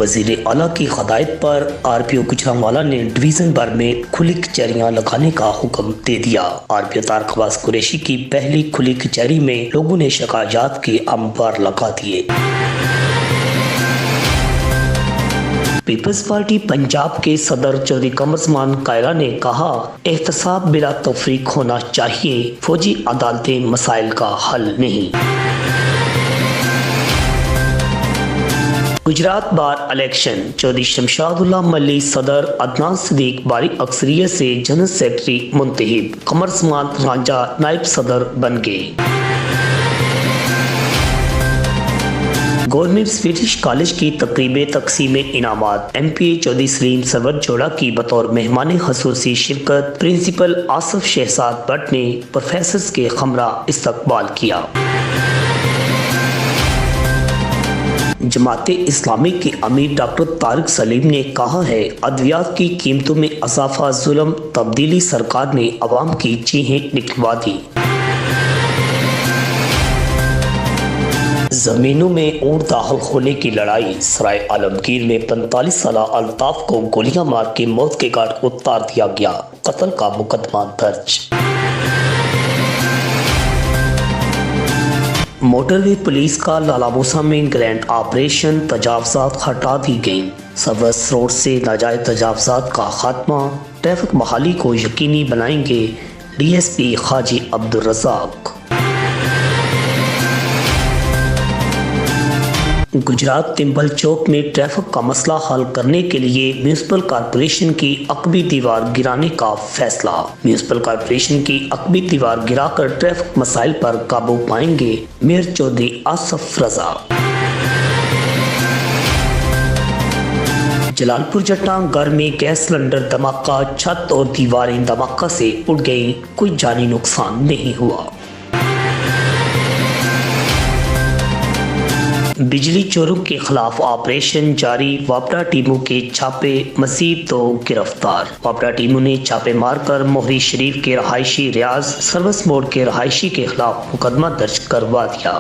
وزیر اعلیٰ کی ہدایت پر RPO گوجرانوالا نے ڈویژن بھر میں کھلی کچہریاں لگانے کا حکم دے دیا۔ RPO طارق عباس قریشی کی پہلی کھلی کچہری میں لوگوں نے شکایات کے انبار لگا دیے۔ پیپلز پارٹی پنجاب کے صدر چودھری قمر زمان کائرہ نے کہا، احتساب بلا تفریق ہونا چاہیے، فوجی عدالتیں مسائل کا حل نہیں۔ گجرات بار الیکشن، چودھری شمشاد اللہ ملی صدر، عدنان صدیق بھاری اکثریت سے جنرل سیکرٹری منتخب، قمر زمان رانجھا نائب صدر بن گئے۔ گورنمنٹ سویٹش کالج کی تقریب تقسیم انعامات، MP چودھری سلیم سرور جوڑا کی بطور مہمان خصوصی شرکت، پرنسپل آصف شہزاد بٹ نے پروفیسرز کے ہمراہ استقبال کیا۔ جماعت اسلامی کے امیر ڈاکٹر طارق سلیم نے کہا ہے، ادویات کی قیمتوں میں اضافہ ظلم، تبدیلی سرکار نے عوام کی چیخیں نکلوا دی۔ زمینوں میں اونٹ داخل ہونے کی لڑائی، سرائے عالمگیر میں 45 سالہ الطاف کو گولیاں مار کے موت کے گھاٹ اتار دیا گیا، قتل کا مقدمہ درج۔ موٹر وے پولیس کا لالا موسیٰ میں گرینڈ آپریشن، تجاوزات ہٹا دی گئیں۔ سروس روڈ سے ناجائز تجاوزات کا خاتمہ، ٹریفک بحالی کو یقینی بنائیں گے DSP حاجی عبدالرزاق۔ گجرات تمبل چوک میں ٹریفک کا مسئلہ حل کرنے کے لیے میونسپل کارپوریشن کی عقبی دیوار گرانے کا فیصلہ۔ میونسپل کارپوریشن کی عقبی دیوار گرا کر ٹریفک مسائل پر قابو پائیں گے میئر چودھری آصف رضا۔ جلال پور جٹاں گھر میں گیس سلنڈر دھماکہ، چھت اور دیواریں دھماکہ سے اڑ گئیں، کوئی جانی نقصان نہیں ہوا۔ بجلی چوروں کے خلاف آپریشن جاری، واپڈا ٹیموں کے چھاپے، مزید 2 گرفتار۔ واپڈا ٹیموں نے چھاپے مار کر موہری شریف کے رہائشی ریاض سروس موڑ کے رہائشی کے خلاف مقدمہ درج کروا دیا۔